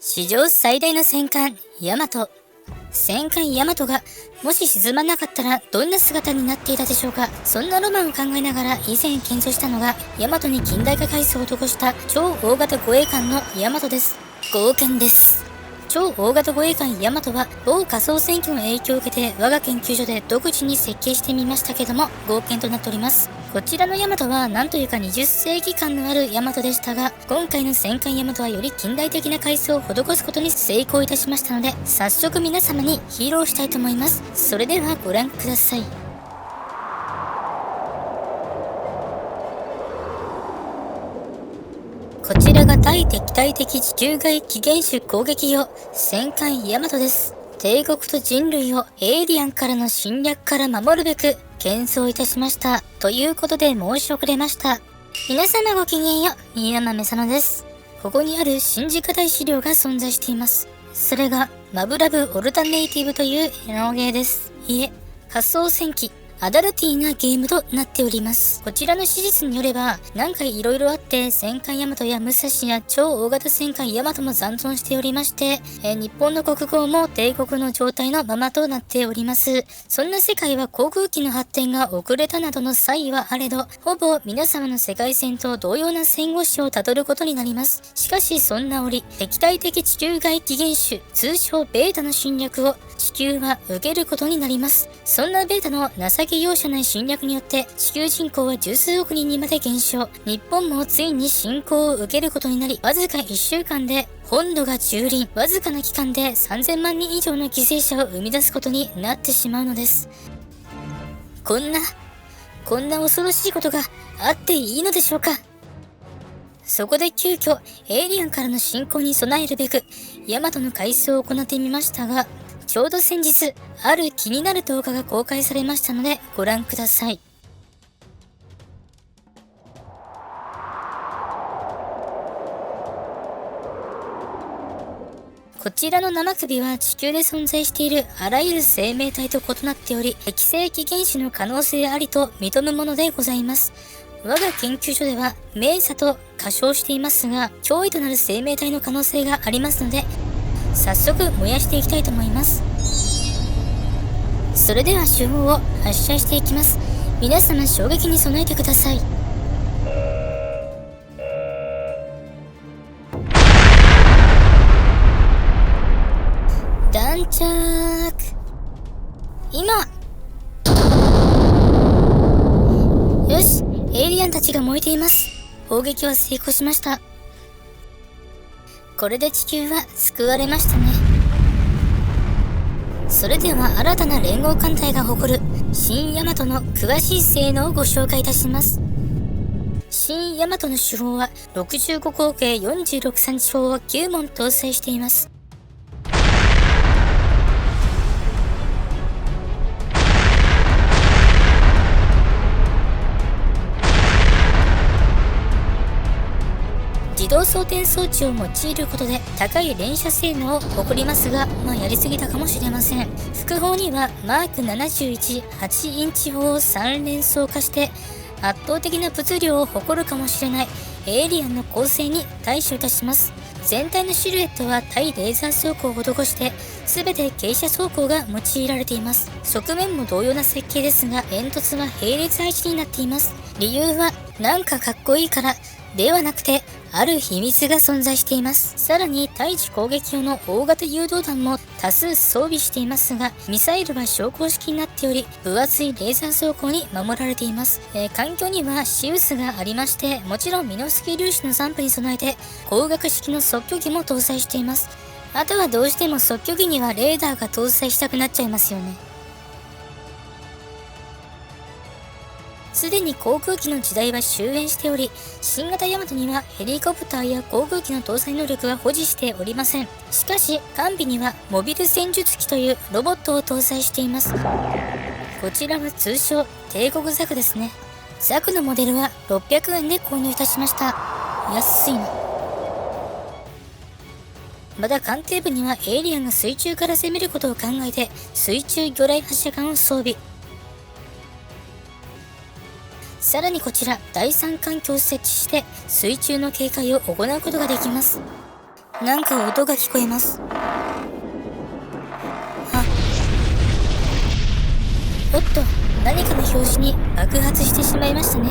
史上最大の戦艦ヤマト。戦艦ヤマトがもし沈まなかったらどんな姿になっていたでしょうか。そんなロマンを考えながら以前建造したのがヤマトに近代化改装を施した超大型護衛艦のヤマトです。豪艦です。超大型護衛艦ヤマトは某仮想戦記の影響を受けて我が研究所で独自に設計してみましたけども豪艦となっております。こちらのヤマトはなんというか20世紀感のあるヤマトでしたが、今回の戦艦ヤマトはより近代的な改装を施すことに成功いたしましたので、早速皆様に披露したいと思います。それではご覧ください。こちらが対敵対的地球外起源種攻撃用戦艦ヤマトです。帝国と人類をエイリアンからの侵略から守るべく建造いたしました。ということで申し遅れました。皆様ごきげんよう、新山めさのです。ここにある信じがたい資料が存在しています。それがマブラブオルタネイティブというエノゲーです。いえ、仮想戦記アダルティーなゲームとなっております。こちらの史実によれば、なんか色々あって戦艦ヤマトや武蔵や超大型戦艦ヤマトも残存しておりまして、日本の国語も帝国の状態のままとなっております。そんな世界は航空機の発展が遅れたなどの差異はあれど、ほぼ皆様の世界線と同様な戦後史をたどることになります。しかしそんな折、敵対的地球外起源種、通称ベータの侵略を地球は受けることになります。そんなベータの情け容赦ない侵略によって地球人口は十数億人にまで減少。日本もついに侵攻を受けることになり、わずか1週間で本土が蹂躙、わずかな期間で3000万人以上の犠牲者を生み出すことになってしまうのです。こんな恐ろしいことがあっていいのでしょうか。そこで急遽エイリアンからの侵攻に備えるべくヤマトの改装を行ってみましたが、ちょうど先日ある気になる動画が公開されましたのでご覧ください。こちらの生首は地球で存在しているあらゆる生命体と異なっており、適正起源種の可能性ありと認むものでございます。我が研究所ではメイサと仮称していますが、脅威となる生命体の可能性がありますので、早速燃やしていきたいと思います。それでは手法を発射していきます。皆様衝撃に備えてください。弾着。今。よし、エイリアンたちが燃えています。砲撃は成功しました。これで地球は救われましたね。それでは新たな連合艦隊が誇る新ヤマトの詳しい性能をご紹介いたします。新ヤマトの主砲は65口径46センチ砲を9門搭載しています。自動装填装置を用いることで高い連射性能を誇りますが、やりすぎたかもしれません。副砲にはマーク71 8インチ砲を3連装化して圧倒的な物量を誇るかもしれないエイリアンの構成に対処いたします。全体のシルエットは対レーザー装甲を施して全て傾斜装甲が用いられています。側面も同様な設計ですが、煙突は並列配置になっています。理由はなんかかっこいいからではなくて、ある秘密が存在しています。さらに対地攻撃用の大型誘導弾も多数装備していますが、ミサイルは昇降式になっており、分厚いレーザー装甲に守られています。環境にはシウスがありまして、もちろんミノスキー粒子の散布に備えて光学式の測距儀も搭載しています。あとはどうしても測距儀にはレーダーが搭載したくなっちゃいますよね。すでに航空機の時代は終焉しており、新型ヤマトにはヘリコプターや航空機の搭載能力は保持しておりません。しかし艦尾にはモビル戦術機というロボットを搭載しています。こちらは通称帝国ザクですね。ザクのモデルは600円で購入いたしました。安いな。また艦艇部にはエイリアンが水中から攻めることを考えて水中魚雷発射管を装備。さらにこちら第三環境を設置して水中の警戒を行うことができます。なんか音が聞こえます。おっと、何かの拍子に爆発してしまいましたね。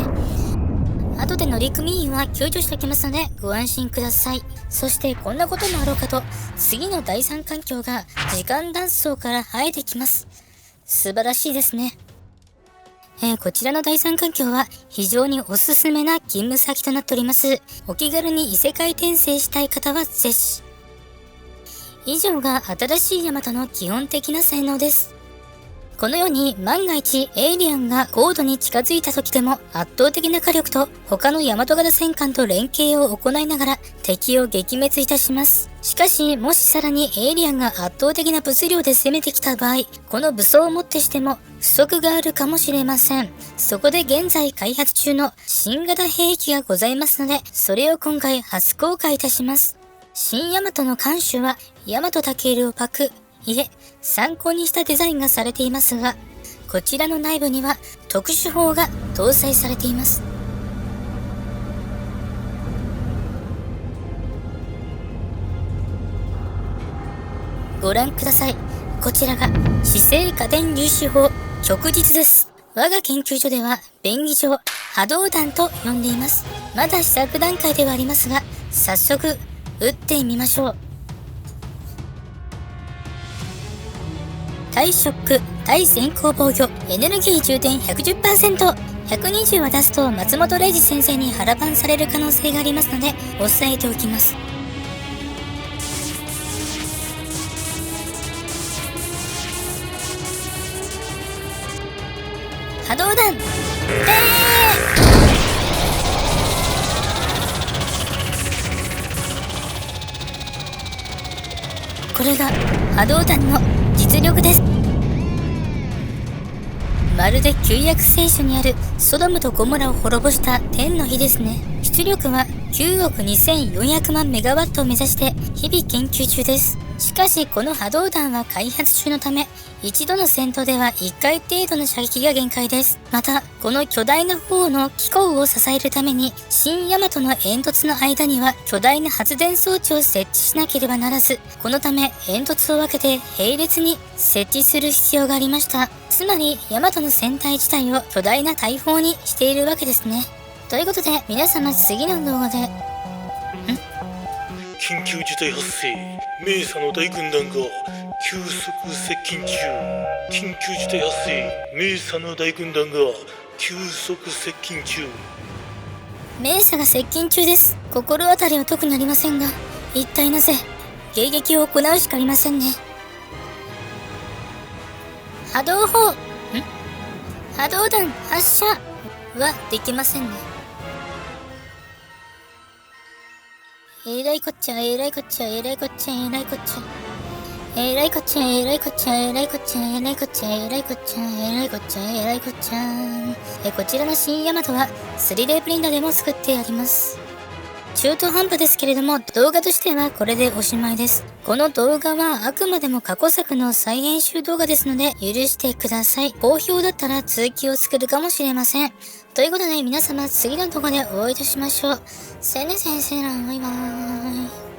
後で乗組員は救助してきますのでご安心ください。そしてこんなこともあろうかと、次の第三環境が時間断層から生えてきます。素晴らしいですね。こちらの第三環境は非常におすすめな勤務先となっております。お気軽に異世界転生したい方はぜひ。以上が新しいヤマトの基本的な性能です。このように万が一エイリアンが高度に近づいた時でも圧倒的な火力と他のヤマト型戦艦と連携を行いながら敵を撃滅いたします。しかしもしさらにエイリアンが圧倒的な物量で攻めてきた場合、この武装をもってしても不足があるかもしれません。そこで現在開発中の新型兵器がございますので、それを今回初公開いたします。新ヤマトの艦首はヤマトタケルをパク、参考にしたデザインがされていますが、こちらの内部には特殊砲が搭載されています。ご覧ください。こちらが姿勢家電粒子砲旭日です。我が研究所では便宜上波動弾と呼んでいます。まだ試作段階ではありますが、早速撃ってみましょう。対ショック、対先行防御、エネルギー充電 110%。120は出すと松本零士先生に腹パンされる可能性がありますので、押さえておきます。波動弾、これが波動弾の実力です。まるで旧約聖書にあるソドムとゴモラを滅ぼした天の火ですね。出力は9億2400万メガワットを目指して日々研究中です。しかしこの波動弾は開発中のため、一度の戦闘では1回程度の射撃が限界です。また、この巨大な砲の機構を支えるために、新ヤマトの煙突の間には巨大な発電装置を設置しなければならず、このため煙突を分けて並列に設置する必要がありました。つまり、ヤマトの船体自体を巨大な大砲にしているわけですね。ということで、皆様次の動画で、緊急事態発生。メーサの大軍団が急速接近中。緊急事態発生。メーサの大軍団が急速接近中。メーサが接近中です。心当たりは特にありませんが、一体なぜ迎撃を行うしかありませんね。波動砲、波動弾発射はできませんね。えらいこっちゃ、えらいこっちゃ、えらいこっちゃ、えらいこっちゃ。えらいこっちゃ、えらいこっちゃ、えらいこっちゃ、えらいこっちゃ、えらいこっちゃ、えらいこっちゃ、えらいこっちゃ。こちらの新ヤマトは 3D プリンターでも作ってあります。中途半端ですけれども、動画としてはこれでおしまいです。この動画はあくまでも過去作の再編集動画ですので許してください。好評だったら続きを作るかもしれません。ということで皆様次の動画でお会いいたしましょう。せね先生ら、バイバーイ。